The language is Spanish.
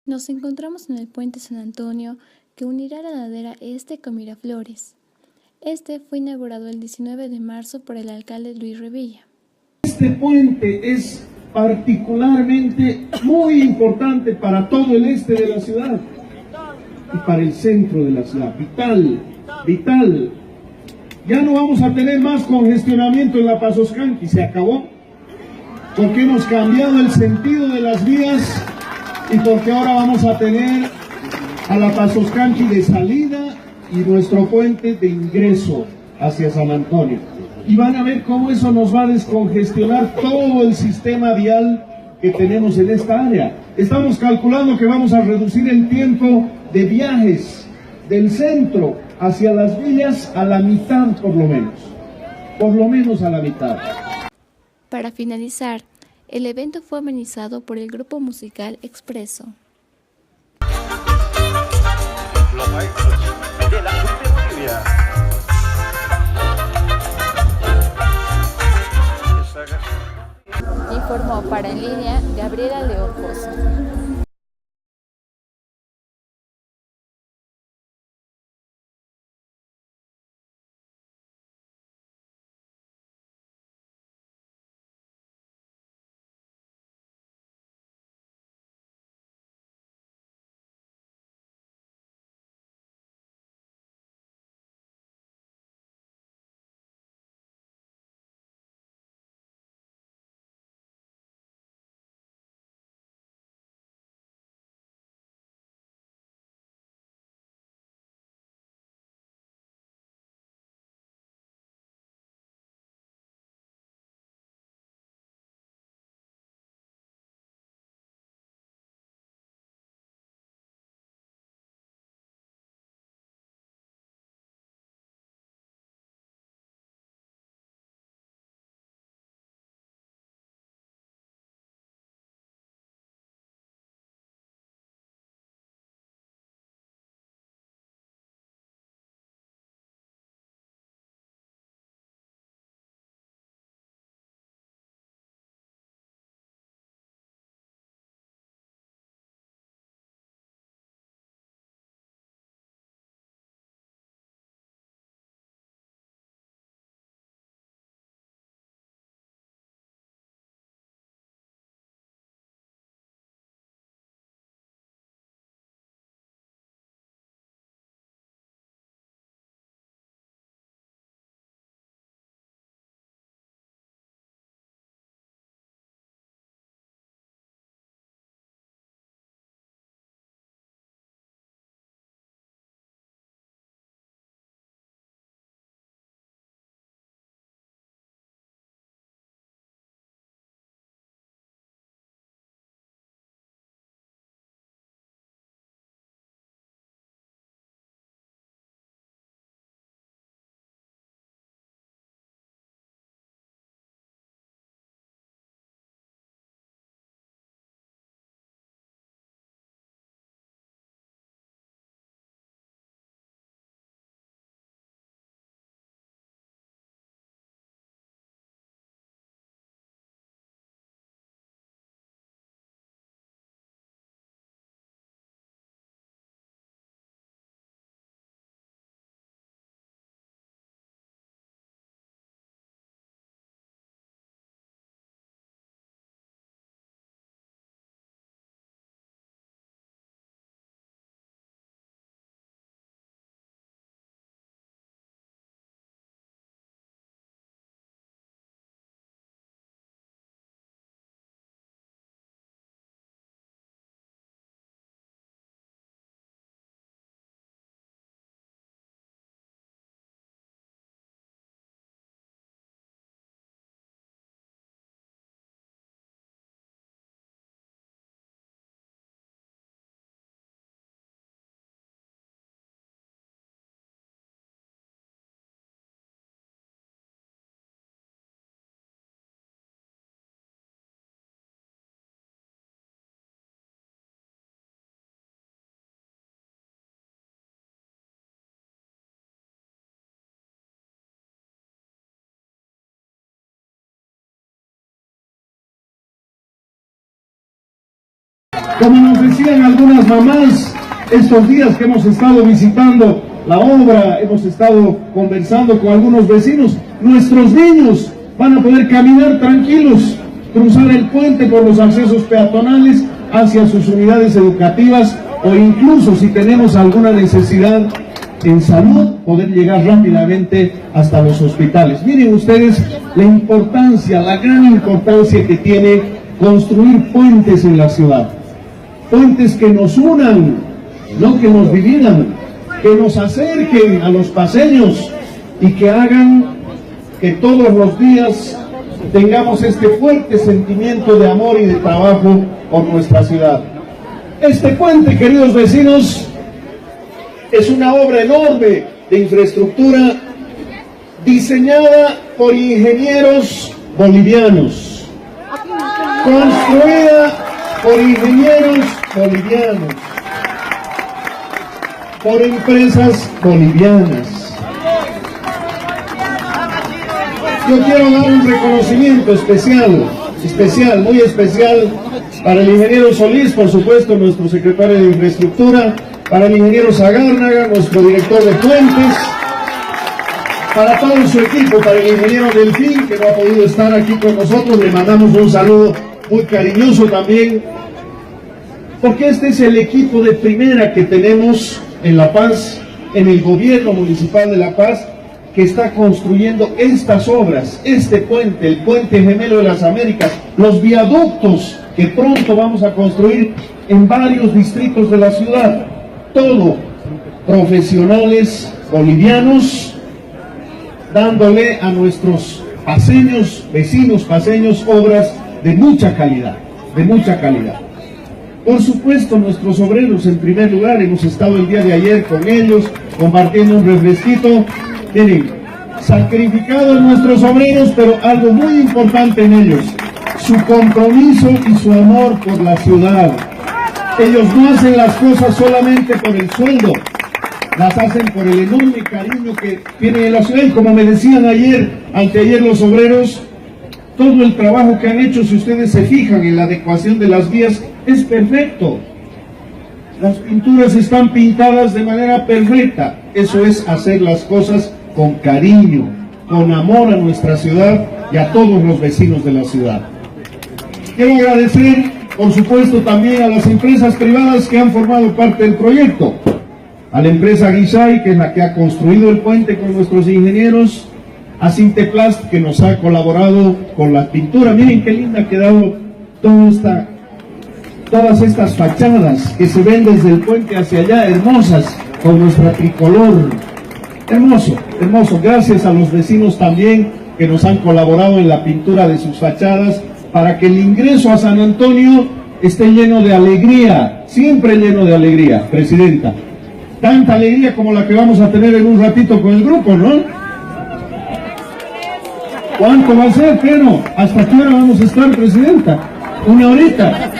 Nos encontramos en el puente San Antonio que unirá la ladera este con Miraflores. Este fue inaugurado el 19 de marzo por el alcalde Luis Revilla. Este puente es particularmente muy importante para todo el este de la ciudad y para el centro de la ciudad. Vital, vital. Ya no vamos a tener más congestionamiento en la Pasoscanqui, se acabó. Porque hemos cambiado el sentido de las vías y porque ahora vamos a tener a la Pasoscanqui de salida y nuestro puente de ingreso hacia San Antonio. Y van a ver cómo eso nos va a descongestionar todo el sistema vial que tenemos en esta área. Estamos calculando que vamos a reducir el tiempo de viajes del centro hacia las villas a la mitad por lo menos a la mitad. Para finalizar, el evento fue amenizado por el grupo musical Expreso. Los maestros de la Bolivia. Informó para En Línea Gabriela León Pozo. Como nos decían algunas mamás estos días que hemos estado visitando la obra, hemos estado conversando con algunos vecinos, nuestros niños van a poder caminar tranquilos, cruzar el puente por los accesos peatonales hacia sus unidades educativas, o incluso si tenemos alguna necesidad en salud, poder llegar rápidamente hasta los hospitales. Miren ustedes la importancia, la gran importancia que tiene construir puentes en la ciudad. Puentes que nos unan, no que nos dividan, que nos acerquen a los paseños y que hagan que todos los días tengamos este fuerte sentimiento de amor y de trabajo por nuestra ciudad. Este puente, queridos vecinos, es una obra enorme de infraestructura diseñada por ingenieros bolivianos, construida por ingenieros bolivianos, por empresas bolivianas. Yo quiero dar un reconocimiento especial, muy especial, para el ingeniero Solís, por supuesto, nuestro secretario de Infraestructura, para el ingeniero Zagárnaga, nuestro director de puentes, para todo su equipo, para el ingeniero Delfín, que no ha podido estar aquí con nosotros, le mandamos un saludo muy cariñoso también, porque este es el equipo de primera que tenemos en La Paz, en el gobierno municipal de La Paz, que está construyendo estas obras, este puente, el puente gemelo de las Américas, los viaductos que pronto vamos a construir en varios distritos de la ciudad. Todo profesionales bolivianos, dándole a nuestros paseños, vecinos paseños, obras de mucha calidad, de mucha calidad. Por supuesto, nuestros obreros en primer lugar, hemos estado el día de ayer con ellos, compartiendo un refresquito. Miren, sacrificados nuestros obreros, pero algo muy importante en ellos, su compromiso y su amor por la ciudad. Ellos no hacen las cosas solamente por el sueldo, las hacen por el enorme cariño que tienen en la ciudad. Y como me decían ayer, anteayer los obreros, todo el trabajo que han hecho, si ustedes se fijan en la adecuación de las vías, es perfecto. Las pinturas están pintadas de manera perfecta. Eso es hacer las cosas con cariño, con amor a nuestra ciudad y a todos los vecinos de la ciudad. Quiero agradecer, por supuesto, también a las empresas privadas que han formado parte del proyecto. A la empresa Guisay, que es la que ha construido el puente con nuestros ingenieros, a Sinteplast, que nos ha colaborado con la pintura. Miren qué linda ha quedado todas estas fachadas que se ven desde el puente hacia allá, hermosas, con nuestra tricolor. Hermoso, hermoso. Gracias a los vecinos también que nos han colaborado en la pintura de sus fachadas, para que el ingreso a San Antonio esté lleno de alegría, siempre lleno de alegría, Presidenta. Tanta alegría como la que vamos a tener en un ratito con el grupo, ¿no? ¿Cuánto va a ser, Pedro? ¿Hasta qué hora vamos a estar, Presidenta? ¿Una horita?